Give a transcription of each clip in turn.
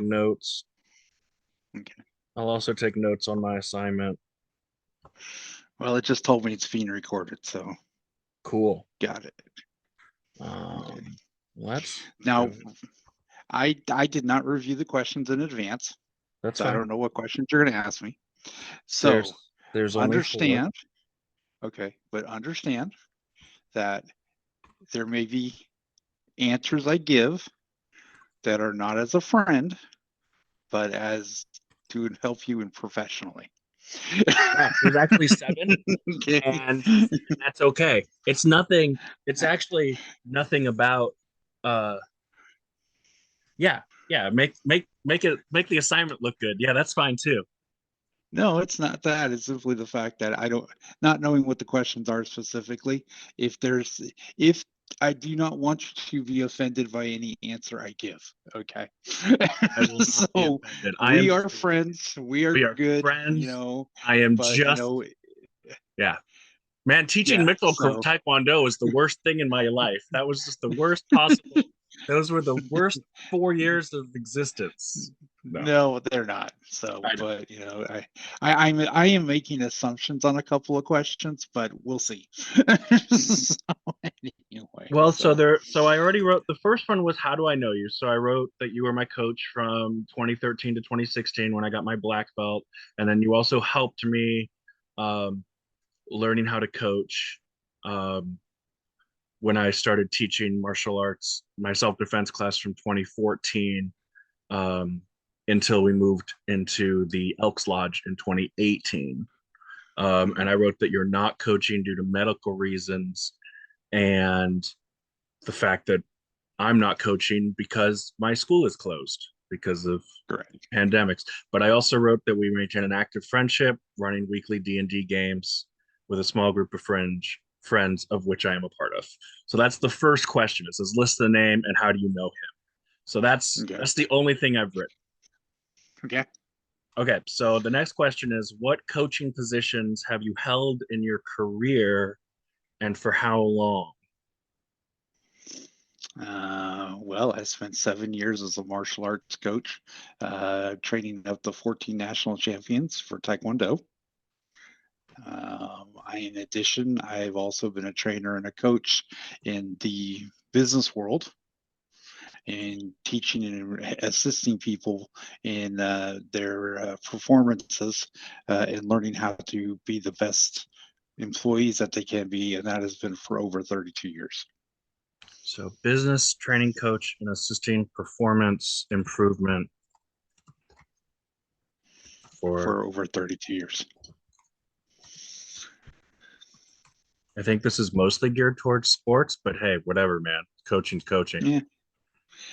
taking notes. Okay. I'll also take notes on my assignment. Well, it just told me it's being recorded, so Cool. got it. Okay. Let's Now, do it. I did not review the questions in advance, That's so I fine. don't know what questions you're going to ask me. So There's only four. understand, okay, but understand that there may be answers I give that are not as a friend, but as to help you in professionally. Yeah, there's actually seven, Okay. and that's okay. It's nothing. It's actually nothing about. Uh, yeah, yeah. Make the assignment look good. Yeah, that's fine too. No, it's not that. It's simply the fact that I don't, not knowing what the questions are specifically. If there's, if I do not want you to be offended by any answer I give. Okay. I will not be So offended. I am we just. are friends. We are We are good, friends. I am but just. Yeah, man. Teaching yeah. Mitchell So Taekwondo is the worst thing in my life. That was just the worst possible. Those were the worst 4 years of existence. No, no, they're not. So, I know. but I am making assumptions on a couple of questions, but we'll see. So anyway, Well, so so I already wrote the first one was how do I know you? So I wrote that you were my coach from 2013 to 2016 when I got my black belt, and then you also helped me um, learning how to coach um, when I started teaching martial arts, my self-defense class from 2014 um, until we moved into the Elks Lodge in 2018. And I wrote that you're not coaching due to medical reasons and the fact that I'm not coaching because my school is closed because of correct. pandemics. But I also wrote that we maintain an active friendship, running weekly D&D games with a small group of friends of which I am a part of. So that's the first question. It says list the name and how do you know him? So Okay. that's the only thing I've written. Okay. Okay, so the next question is what coaching positions have you held in your career and for how long? Well, I spent 7 years as a martial arts coach, training up to 14 national champions for Taekwondo. In addition, I've also been a trainer and a coach in the business world and teaching and assisting people in their performances and learning how to be the best employees that they can be. And that has been for over 32 years. So, business training coach and assisting performance improvement for, For over 32 years. I think this is mostly geared towards sports, but hey, whatever, man. Coaching's coaching. Yeah,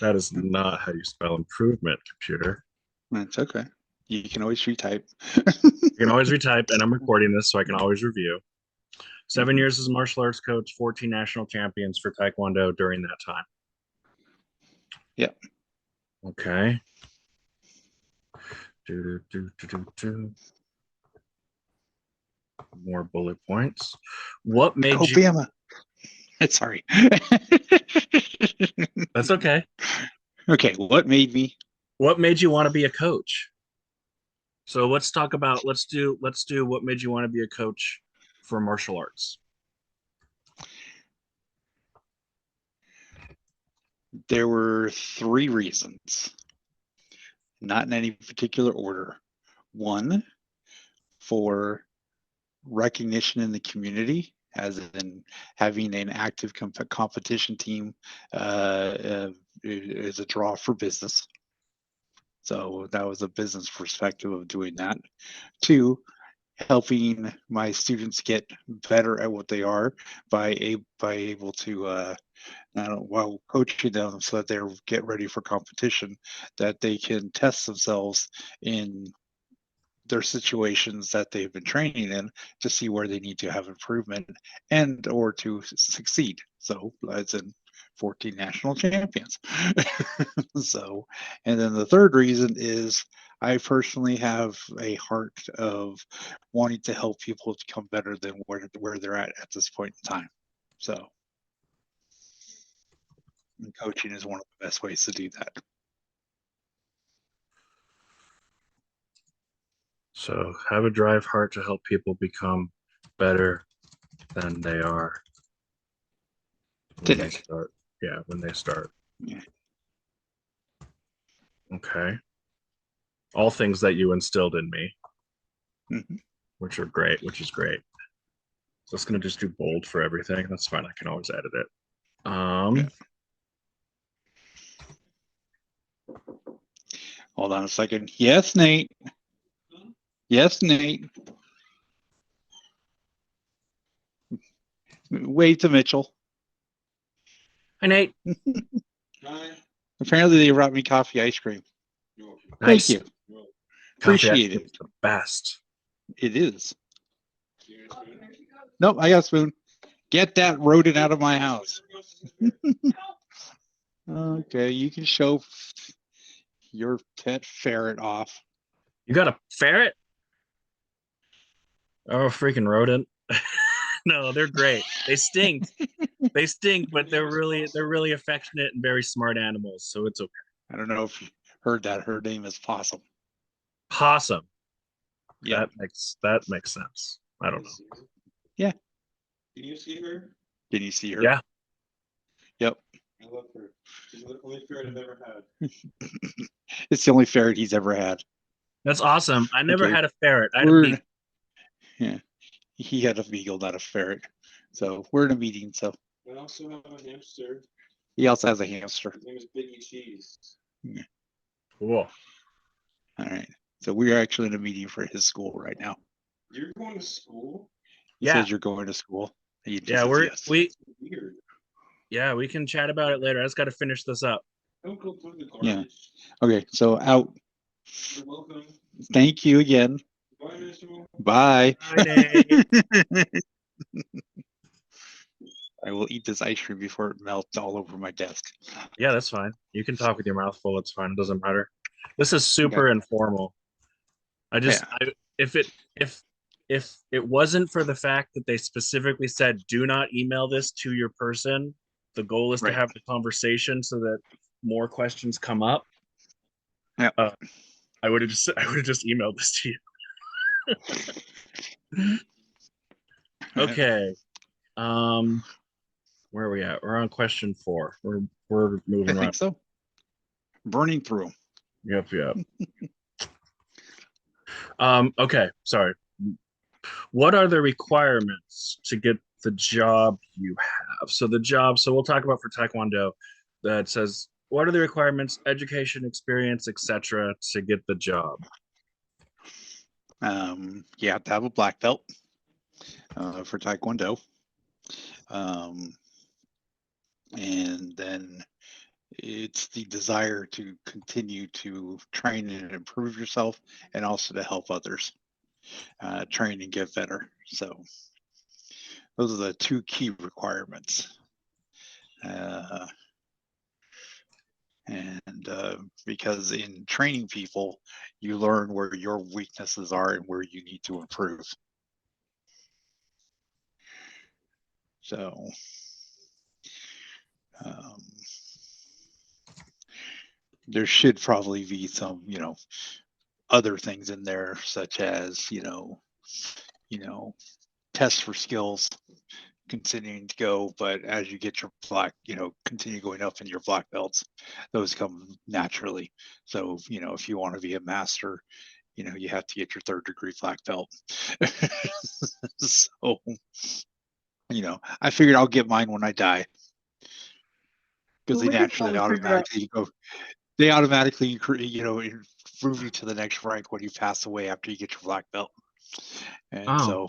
That is not how you spell improvement, computer. that's okay. You can always retype. You can always retype, and I'm recording this so I can always review. 7 years as a martial arts coach, 14 national champions for Taekwondo during that time. Yeah. Okay. Do, do, do, do, do. More bullet points. What made Go you? Bama. Sorry. That's okay. Okay, what made me? What made you want to be a coach? So let's talk about let's do what made you want to be a coach for martial arts. There were three reasons, not in any particular order. One, for recognition in the community, as in having an active competition team is a draw for business. So that was a business perspective of doing that. Two, helping my students get better at what they are by able to while coaching them so that they get ready for competition, that they can test themselves in their situations that they've been training in to see where they need to have improvement and or to succeed. So as in 14 national champions. So, and then the third reason is I personally have a heart of wanting to help people become better than where they're at this point in time. So, and coaching is one of the best ways to do that. So have a drive heart to help people become better than they are when they Today. start. Yeah, when they start. Yeah. Okay. All things that you instilled in me, Mhm. which are great, which is great. So it's gonna just do bold for everything. That's fine. I can always edit it. Yeah. Hold on a second. Yes, Nate. Yes, Nate. Wave to Mitchell. Hi Nate. Apparently, they brought me coffee ice cream. Thank Nice. you. Coffee ice Appreciate cream it. is the best. It is. Nope, I got a spoon. Get that rodent out of my house. Okay, you can show your pet ferret off. You got a ferret? Oh, freaking rodent. No, they're great. They stink. They stink, but they're really affectionate and very smart animals, so it's okay. I don't know if you heard that. Her name is Possum. Possum. Yeah. That makes sense. I don't know. Yeah. Can you see her? Can you see her? Yeah. Yep. I love her. She's the only ferret I've ever had. It's the only ferret he's ever had. That's awesome. I never Okay. had a ferret. I had a We're beagle. yeah. He had a beagle, not a ferret. So we're in a meeting. So I also have a hamster. he also has a hamster. His name is Biggie Cheese. Cool. All right. So we are actually in a meeting for his school right now. You're going to school? He Yeah. says you're going to school. And he Yeah, says yes. Weird. Yeah, we can chat about it later. I just got to finish this up. Don't go through the garbage. Yeah. Okay. So out. You're welcome. Thank you again. Bye, Mitchell. Bye. Bye, Nate. I will eat this ice cream before it melts all over my desk. Yeah, that's fine. You can talk with your mouth full. It's fine. It doesn't matter. This is super informal. I just Yeah. if it wasn't for the fact that they specifically said do not email this to your person, the goal is to Right. have the conversation so that more questions come up. Yeah. I would have just emailed this to you. Okay. Where are we at? We're on question 4. We're I moving think right. so. Burning through. Yep. Okay, sorry. What are the requirements to get the job you have? So we'll talk about for Taekwondo that says what are the requirements, education, experience, etc. to get the job? You have to have a black belt for Taekwondo. And then it's the desire to continue to train and improve yourself and also to help others train and get better. So those are the 2 key requirements. Because in training people, you learn where your weaknesses are and where you need to improve. So there should probably be some, other things in there, such as, tests for skills continuing to go, but as you get your black, continue going up in your black belts, those come naturally. So, if you want to be a master, you have to get your 3rd degree black belt. So, I figured I'll get mine when I die. Because Well, we can probably figure out. they automatically, move you to the next rank when you pass away after you get your black belt. And Oh,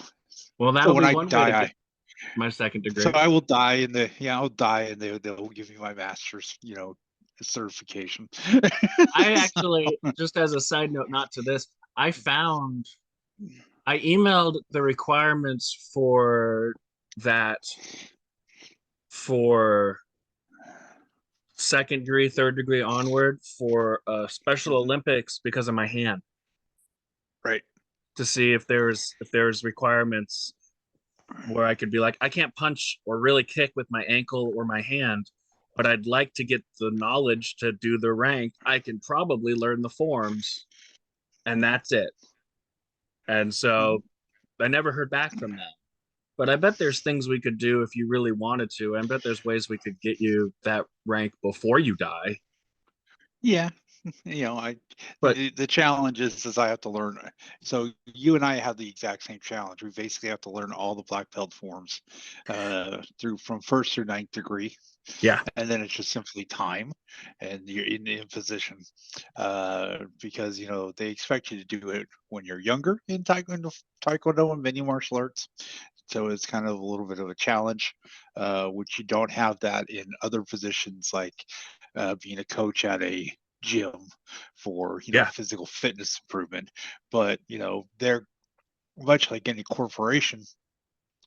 well, so that'll when be I one way to die, get my 2nd so degree. I will die I'll die and they'll give me my master's, certification. I actually, just as a side note, not to this, I emailed the requirements for that for 2nd degree, 3rd degree onward for Special Olympics because of my hand Right. to see if there's requirements where I could be like, I can't punch or really kick with my ankle or my hand, but I'd like to get the knowledge to do the rank. I can probably learn the forms, and that's it. And so I never heard back from them. But I bet there's things we could do if you really wanted to. I bet there's ways we could get you that rank before you die. Yeah, I But the challenge is I have to learn. So you and I have the exact same challenge. We basically have to learn all the black belt forms through from first through ninth degree, yeah, and then it's just simply time, and you're in position because they expect you to do it when you're younger in taekwondo and many martial arts. So it's kind of a little bit of a challenge, which you don't have that in other positions like being a coach at a gym for yeah, physical fitness improvement. But they're much like any corporation.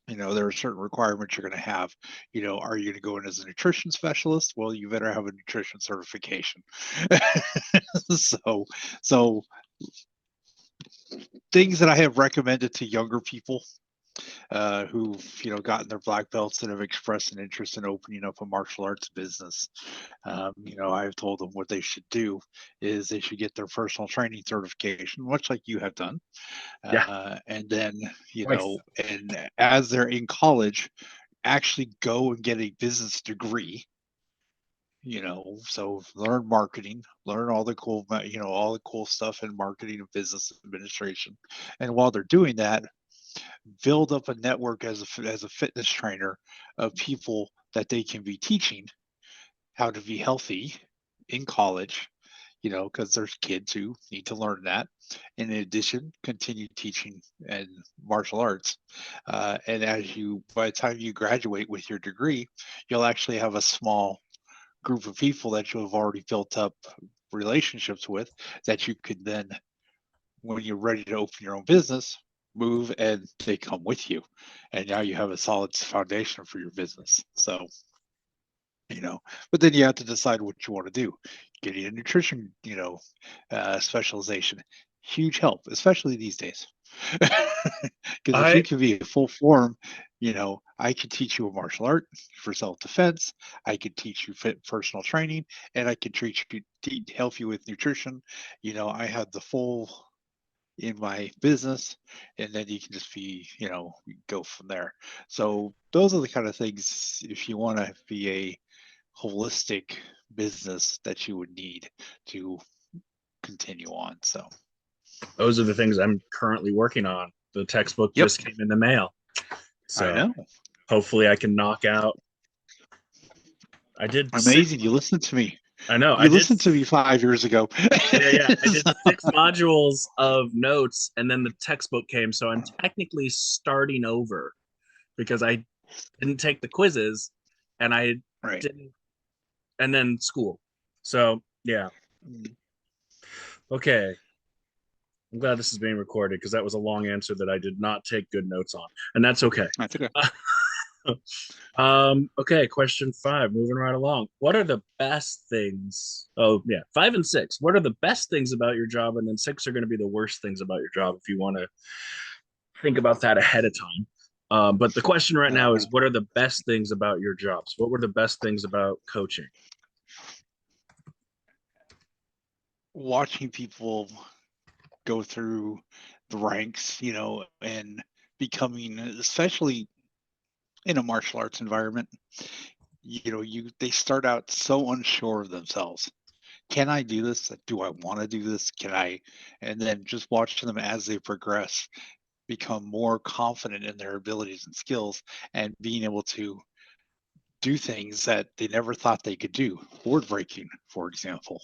There are certain requirements you're going to have. Are you going to go in as a nutrition specialist? Well, you better have a nutrition certification. so so things that I have recommended to younger people who've gotten their black belts and have expressed an interest in opening up a martial arts business. I've told them what they should do is they should get their personal training certification, much like you have done, yeah. and then Twice. and as they're in college, actually go and get a business degree. So learn marketing, learn all the cool, all the cool stuff in marketing and business administration, and while they're doing that, build up a network as a fitness trainer of people that they can be teaching how to be healthy in college, because there's kids who need to learn that. In addition, continue teaching and martial arts. And by the time you graduate with your degree, you'll actually have a small group of people that you have already built up relationships with that you could then, when you're ready to open your own business, move and they come with you. And now you have a solid foundation for your business. So, but then you have to decide what you want to do. Getting a nutrition, specialization, huge help, especially these days. Because if you I can be a full form, I could teach you a martial art for self-defense. I could teach you personal training, and I could help you with nutrition. I have the full in my business, and then you can just be go from there. So those are the kind of things, if you want to be a holistic business, that you would need to continue on. So those are the things I'm currently working on. The textbook yep, just came in the mail. I So know. hopefully I can knock out. I did six. Amazing. You listened to me. I know. I You did. listened to me 5 years ago. Yeah. I did So, 6 modules of notes, and then the textbook came. So I'm technically starting over because I didn't take the quizzes, and I right. didn't, and then school. So yeah. Okay. I'm glad this is being recorded because that was a long answer that I did not take good notes on, and that's okay. That's okay. Okay, question 5, moving right along. What are the best things? Oh, yeah, 5 and 6. What are the best things about your job? And then 6 are going to be the worst things about your job if you want to think about that ahead of time. But the question right now Uh, is, what are the best things about your jobs? What were the best things about coaching? Watching people go through the ranks, and becoming, especially in a martial arts environment, they start out so unsure of themselves. Can I do this? Do I want to do this? Can I? And then just watching them as they progress, become more confident in their abilities and skills, and being able to do things that they never thought they could do. Board breaking, for example.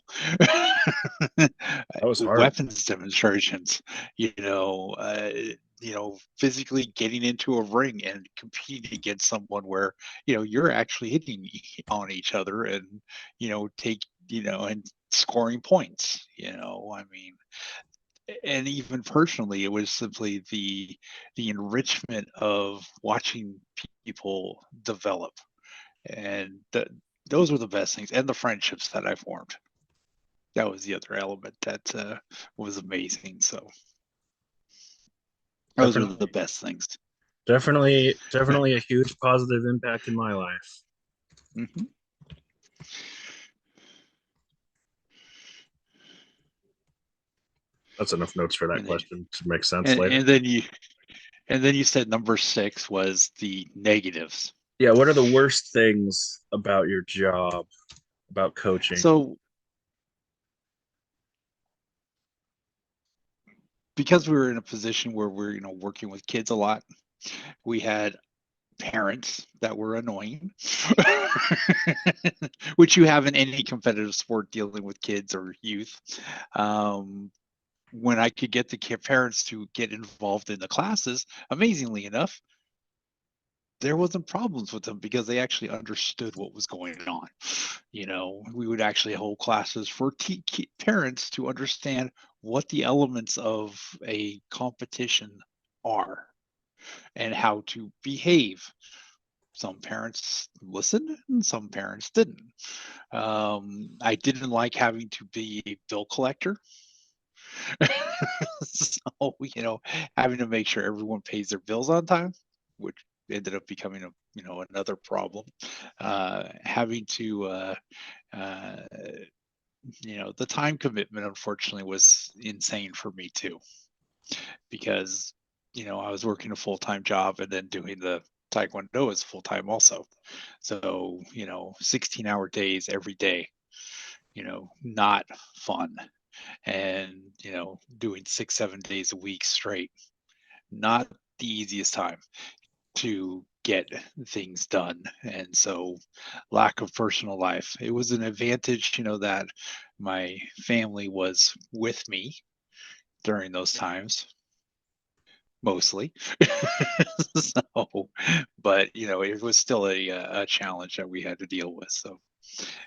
That was hard. Weapons demonstrations, physically getting into a ring and competing against someone where, you're actually hitting on each other and, take, and scoring points, I mean, and even personally, it was simply the enrichment of watching people develop, and those were the best things, and the friendships that I formed. That was the other element that was amazing. So those were the Definitely, best things. definitely a huge positive impact in my life. Mhm. That's enough notes for that And, question to make sense and, later. and then you said number 6 was the negatives. Yeah, what are the worst things about your job, about coaching? So because we were in a position where we're, working with kids a lot, we had parents that were annoying, which you have in any competitive sport dealing with kids or youth. Um, when I could get the parents to get involved in the classes, amazingly enough, there wasn't problems with them because they actually understood what was going on. We would actually hold classes for parents to understand what the elements of a competition are and how to behave. Some parents listened and some parents didn't. I didn't like having to be a bill collector. So, having to make sure everyone pays their bills on time, which ended up becoming another problem. Having to, the time commitment, unfortunately, was insane for me too, because, I was working a full-time job and then doing the Taekwondo as full-time also. So, 16-hour days every day, not fun. And, doing 6, 7 days a week straight, not the easiest time to get things done. And so lack of personal life. It was an advantage, that my family was with me during those times, mostly. So, but it was still a challenge that we had to deal with. So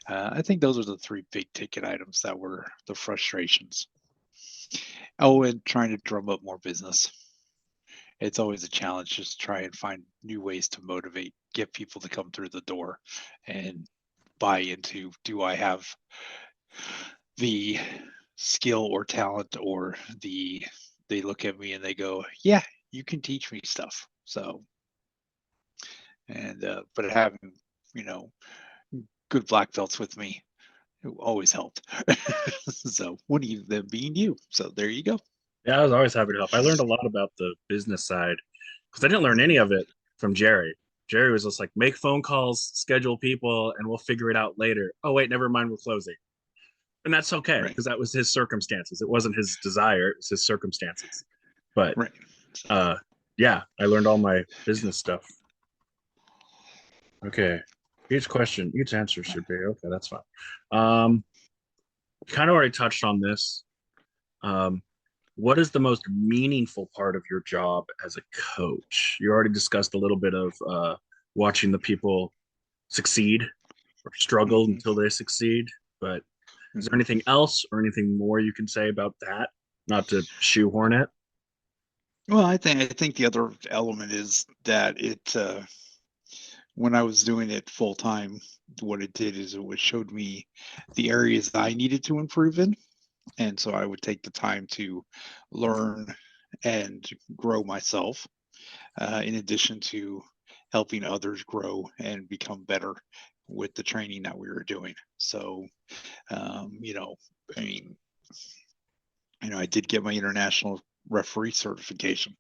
I think those are the 3 big ticket items that were the frustrations. Oh, and trying to drum up more business. It's always a challenge, just try and find new ways to motivate, get people to come through the door and buy into, do I have the skill or talent, or they look at me and they go, yeah, you can teach me stuff. So, and but having, you know good black belts with me, it always helped. So one of them being you, so there you go. Yeah, I was always happy to help. I learned a lot about the business side because I didn't learn any of it from Jerry. Jerry was just like, make phone calls, schedule people, and we'll figure it out later. Oh, wait, never mind, we're closing. And that's okay Right. because that was his circumstances. It wasn't his desire, it was his circumstances. But Right. uh yeah, I learned all my business stuff. Okay. Each answer should be okay, that's fine. Um, kind of already touched on this. Um, what is the most meaningful part of your job as a coach? You already discussed a little bit of watching the people succeed or struggle Mhm. until they succeed, but is there Mhm. anything else or anything more you can say about that? Not to shoehorn it. Well, I think the other element is that when I was doing it full time, what it did is it showed me the areas I needed to improve in, and so I would take the time to learn and grow myself, in addition to helping others grow and become better with the training that we were doing. So, um, you know, I mean, I did get my international referee certification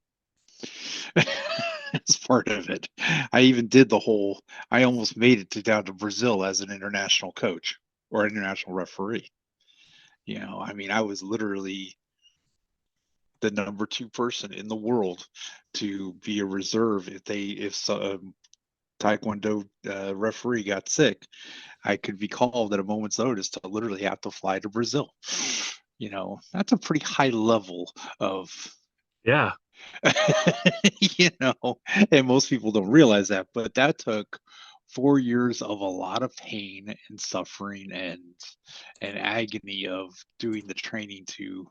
as part of it. I even did I almost made it down to Brazil as an international coach or international referee. I mean, I was literally the number 2 person in the world to be a reserve if some Taekwondo referee got sick. I could be called at a moment's notice to literally have to fly to Brazil. That's a pretty high level of Yeah. you know, and most people don't realize that, but that took 4 years of a lot of pain and suffering and agony of doing the training to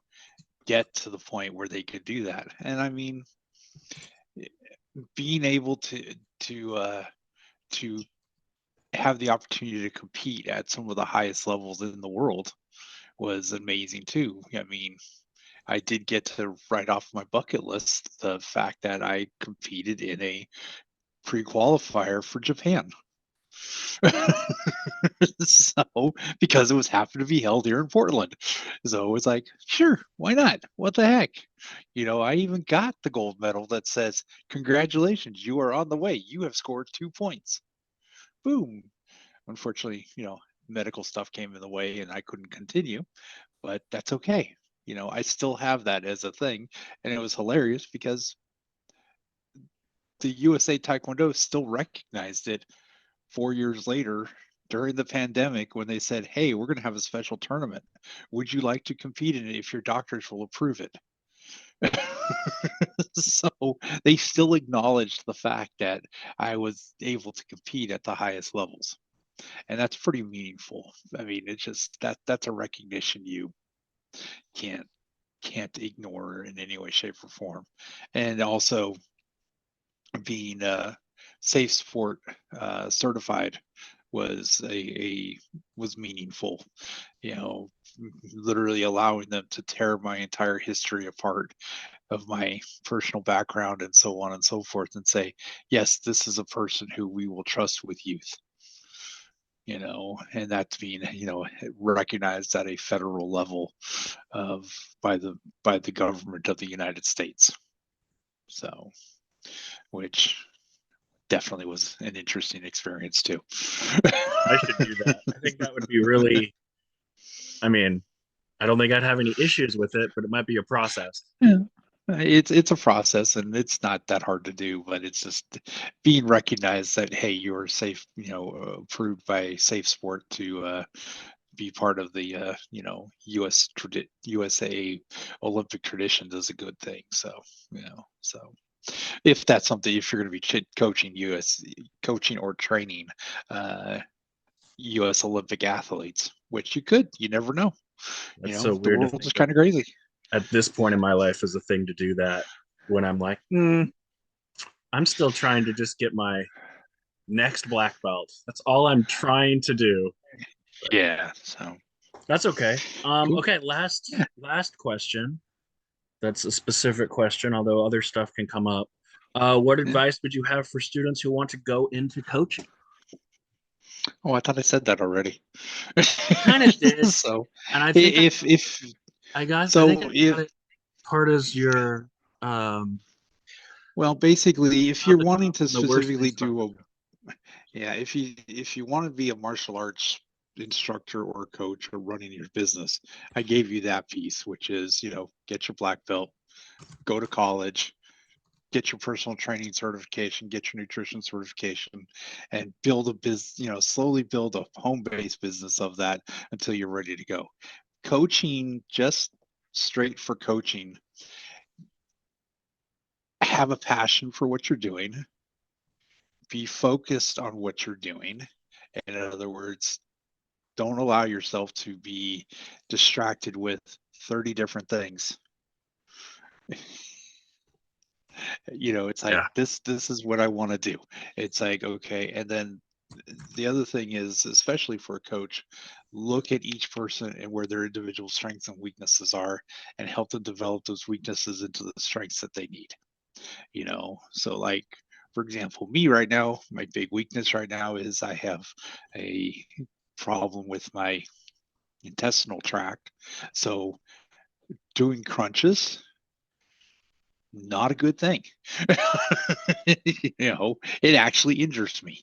get to the point where they could do that. And I mean, being able to have the opportunity to compete at some of the highest levels in the world was amazing too. I mean, I did get to write off my bucket list the fact that I competed in a pre-qualifier for Japan. So, because it was happened to be held here in Portland. So it's like, sure, why not? What the heck? I even got the gold medal that says, congratulations, you are on the way. You have scored 2 points. Boom. Unfortunately, medical stuff came in the way and I couldn't continue, but that's okay. I still have that as a thing. And it was hilarious because the USA Taekwondo still recognized it 4 years later during the pandemic when they said, hey, we're going to have a special tournament. Would you like to compete in it if your doctors will approve it? So they still acknowledged the fact that I was able to compete at the highest levels. And that's pretty meaningful. I mean, it's just that's a recognition you can't ignore in any way, shape, or form. And also being safe sport certified was was meaningful. You know, literally allowing them to tear my entire history apart of my personal background and so on and so forth, and say, yes, this is a person who we will trust with youth. And that's being recognized at a federal level of by the government of the United States. So, which definitely was an interesting experience too. I should do that. I think that would be really, I mean, I don't think I'd have any issues with it, but it might be a process. Yeah. It's a process and it's not that hard to do, but it's just being recognized that, hey, you're safe, approved by Safe Sport to be part of the USA Olympic traditions is a good thing. So if that's something, if you're going to be coaching or training US Olympic athletes, which you never know. That's so The weird to world is think kind of crazy. at this point in my life is a thing to do that when I'm like, I'm still trying to just get my next black belt. That's all I'm trying to do. Yeah. So That's okay. cool. Okay, last question. That's a specific question, although other stuff can come up. What Yeah. advice would you have for students who want to go into coaching? Oh, I thought I said that already. Kind of did, So and I think if I think I got if it part as your well, basically, if about you're the wanting top to and the worst specifically things about do the a yeah, if you want to be a martial arts instructor or coach or running your business, I gave you that piece, which is, get your black belt, go to college, get your personal training certification, get your nutrition certification, and build a business, slowly build a home-based business of that until you're ready to go. Coaching, just straight for coaching, have a passion for what you're doing, be focused on what you're doing. In other words, don't allow yourself to be distracted with 30 different things. It's like yeah. this is what I want to do. It's like, okay, and then the other thing is, especially for a coach, look at each person and where their individual strengths and weaknesses are and help them develop those weaknesses into the strengths that they need. So like, for example, me right now, my big weakness right now is I have a problem with my intestinal tract. So doing crunches, not a good thing. It actually injures me.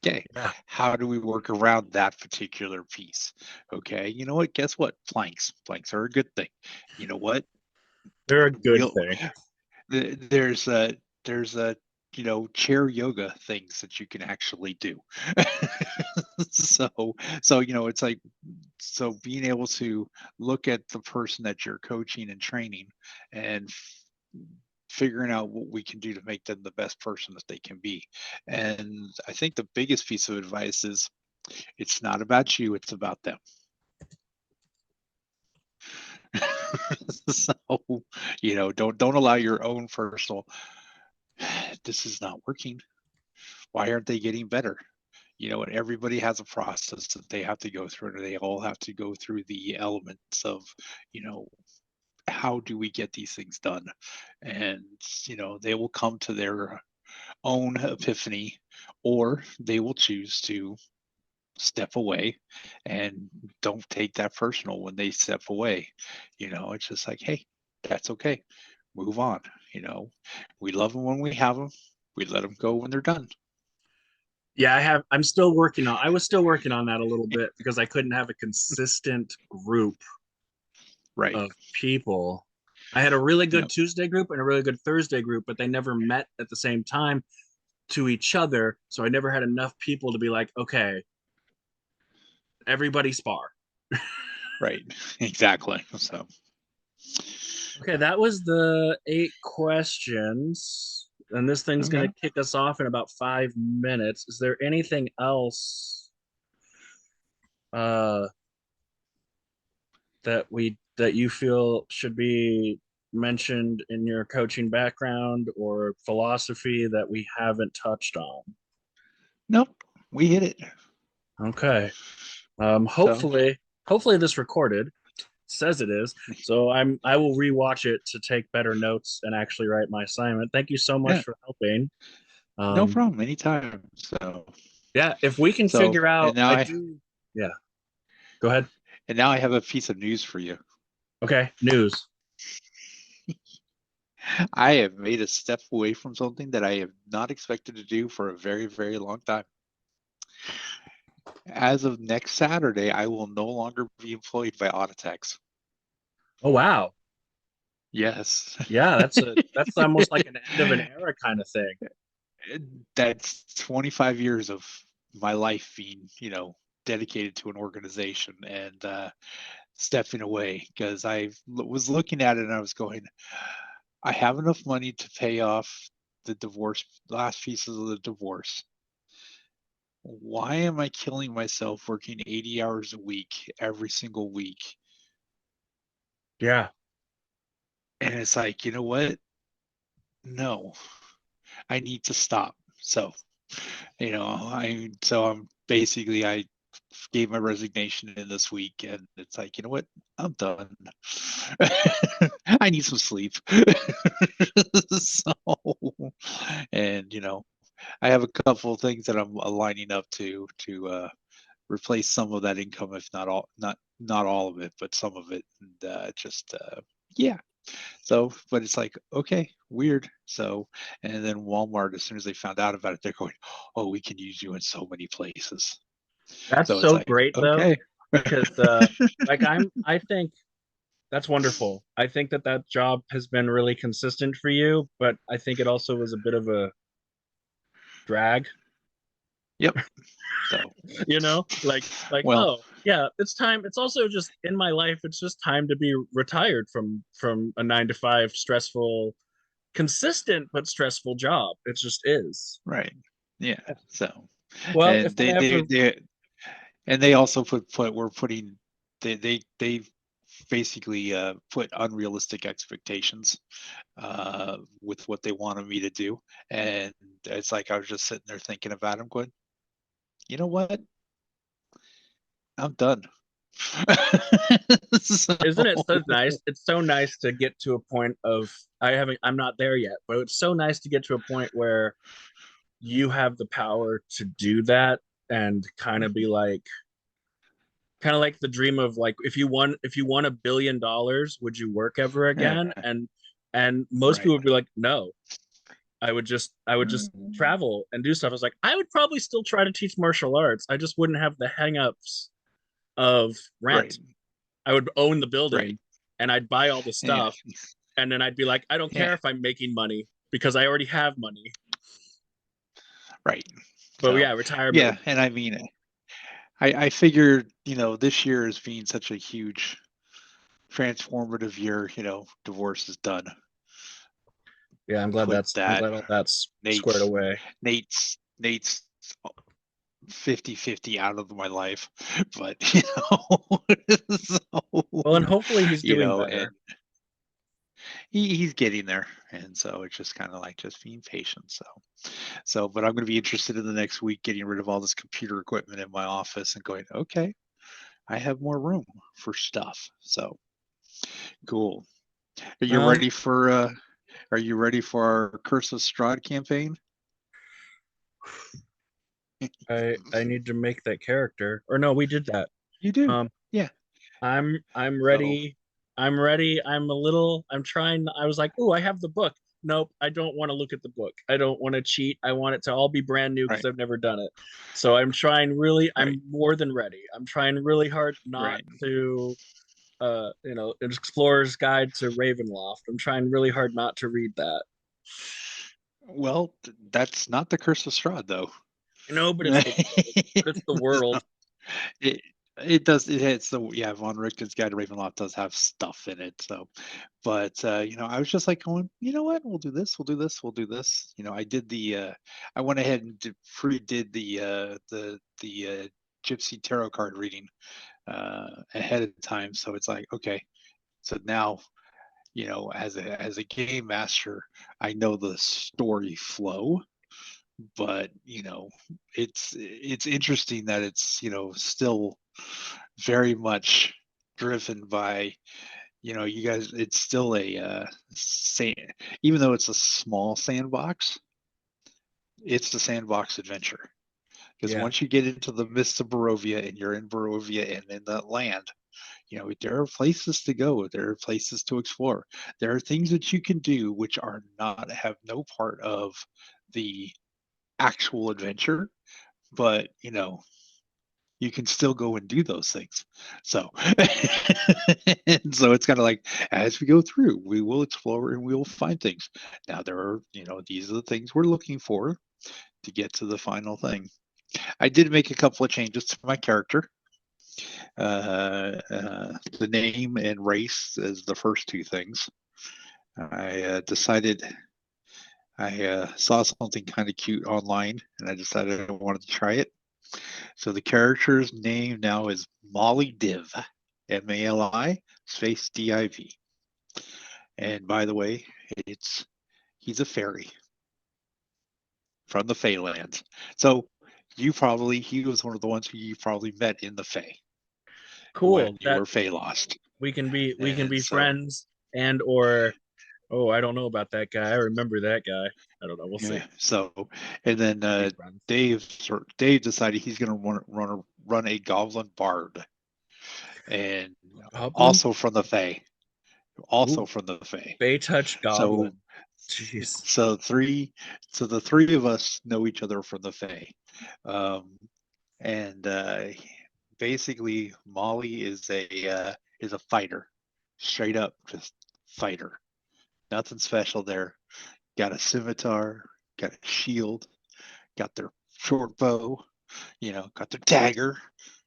Okay. Yeah. How do we work around that particular piece? Okay. You know what? Guess what? Planks are a good thing. You know what? They're a good We'll thing. there's a chair yoga things that you can actually do. so it's like, so being able to look at the person that you're coaching and training and figuring out what we can do to make them the best person that they can be. And I think the biggest piece of advice is, it's not about you, it's about them. So don't allow your own personal, this is not working, why aren't they getting better? And everybody has a process that they have to go through, and they all have to go through the elements of, you know how do we get these things done? And they will come to their own epiphany, or they will choose to step away and don't take that personal when they step away. It's just like, hey, that's okay. Move on. We love them when we have them. We let them go when they're done. Yeah, I was still working on that a little bit because I couldn't have a consistent group Right. of people. I had a really good Yep. Tuesday group and a really good Thursday group, but they never met at the same time to each other. So I never had enough people to be like, okay, everybody spar. Right. Exactly. So, Okay, that was the 8 questions. And this thing's going okay. to kick us off in about 5 minutes. Is there anything else uh, that you feel should be mentioned in your coaching background or philosophy that we haven't touched on? Nope. We hit it. Okay. So, Hopefully this recorded says it is. So I will rewatch it to take better notes and actually write my assignment. Thank you so much yeah, for helping. no Um, problem. Anytime. So, yeah, if we can so, figure out, yeah, go ahead. and now I have a piece of news for you. Okay, news. I have made a step away from something that I have not expected to do for a very, very long time. As of next Saturday, I will no longer be employed by Autotex. Oh wow. Yes. Yeah, that's almost like an end of an era kind of thing. That's 25 years of my life being, dedicated to an organization and stepping away because I was looking at it and I was going, I have enough money to pay off the divorce, last pieces of the divorce. Why am I killing myself working 80 hours a week every single week? Yeah. And it's like, you know what? No, I need to stop. So, I'm basically, I gave my resignation in this week and it's like, you know what? I'm done. I need some sleep. So, and, I have a couple of things that I'm lining up to replace some of that income, if not all of it, but some of it, and yeah. So, but it's like, okay, weird. So, and then Walmart, as soon as they found out about it, they're going, "Oh, we can use you in so many places." That's So it's so like, great though, okay, because I think that's wonderful. I think that job has been really consistent for you, but I think it also was a bit of a drag, yep. So, like well, oh yeah, it's time. It's also just in my life. It's just time to be retired from a 9 to 5 stressful, consistent but stressful job. It just is. right, yeah. So, Well, if and I ever they also we're putting they basically put unrealistic expectations with what they wanted me to do, and it's like I was just sitting there thinking about them, going, you know what? I'm done. So, isn't it so nice? It's so nice to get to a point of I'm not there yet, but it's so nice to get to a point where you have the power to do that and kind of like the dream of like if you won $1 billion, would you work ever yeah, again? And most right. people would be like, no. I would just travel and do stuff. I was like, I would probably still try to teach martial arts. I just wouldn't have the hangups of Right, rent. I would own the right. building and I'd buy all the Yeah, stuff. And then I'd be like, I don't yeah, care if I'm making money because I already have money. right. But So, yeah, retirement yeah, would be and I mean, I figured, this year as being such a huge transformative year, divorce is done. yeah, Put I'm that glad all that's squared Nate's away. Nate's 50-50 out of my life, but so, Well, and hopefully he's doing and better. he's getting there, and so it's just kind of like just being patient. So, but I'm going to be interested in the next week getting rid of all this computer equipment in my office and going, okay, I have more room for stuff. So cool. Are you Um, ready for Are you ready for our Curse of Strahd campaign? I need to make that character. Or no, we did that. You do. Um, Yeah. I'm So, ready. I'm ready. I'm trying. I was like, oh, I have the book. Nope, I don't want to look at the book. I don't want to cheat. I want it to all be brand new because right, I've never done it. So I'm trying really, right, I'm more than ready. I'm trying really hard not right. to an explorer's guide to Ravenloft. I'm trying really hard not to read that. Well, that's not the Curse of Strahd, though. But it's the world. But it's the So, world. it it does it hits the Von Richten's Guide to Ravenloft does have stuff in it. So, but I was just like going, you know what, we'll do this, we'll do this, we'll do this. I did I went ahead and did the Gypsy tarot card reading ahead of time. So it's like, okay, so now as a game master, I know the story flow, but it's interesting that it's still very much driven by you guys. It's still a even though it's a small sandbox, it's a sandbox adventure. Because Yeah. once you get into the midst of Barovia and you're in Barovia and in that land, there are places to go, there are places to explore, there are things that you can do which are not have no part of the actual adventure, but you can still go and do those things. So and so it's kind of like, as we go through, we will explore and we will find things. Now there are, these are the things we're looking for to get to the final thing. I did make a couple of changes to my character. The name and race is the first two things. I decided I saw something kind of cute online, and I decided I wanted to try it. So the character's name now is Molly Div, Mali space Div. And by the way, it's he's a fairy from the Feylands. So he was one of the ones who you probably met in the Fey when Cool. you That were Fey lost. we can And be so friends and or oh, I don't know about that guy. I remember that guy. I don't know. We'll see. yeah, so and then Be friends. Dave decided he's going to run a goblin bard, and Goblin? also from the Fey, also Ooh, from the Fey. Bay Touch So Goblin. Jeez. so three so the three of us know each other from the Fey. Um, and basically Molly is a fighter, straight up just fighter. Nothing special there. Got a scimitar, got a shield, got their short bow, got their dagger,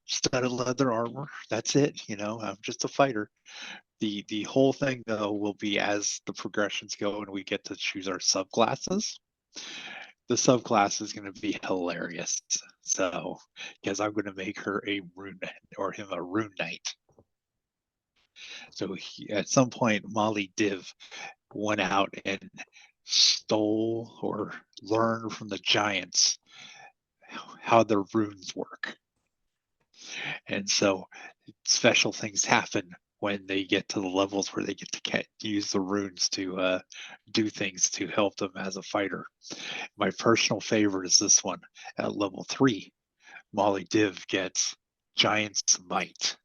studded leather armor. That's it. I'm just a fighter. The whole thing though will be as the progressions go and we get to choose our subclasses. The subclass is going to be hilarious. So, because I'm going to make her a rune or him a rune knight. So at some point, Molly Div went out and stole or learned from the giants how the runes work. And so special things happen when they get to the levels where they get to use the runes to do things to help them as a fighter. My personal favorite is this one at level 3. Molly Div gets Giant's Might.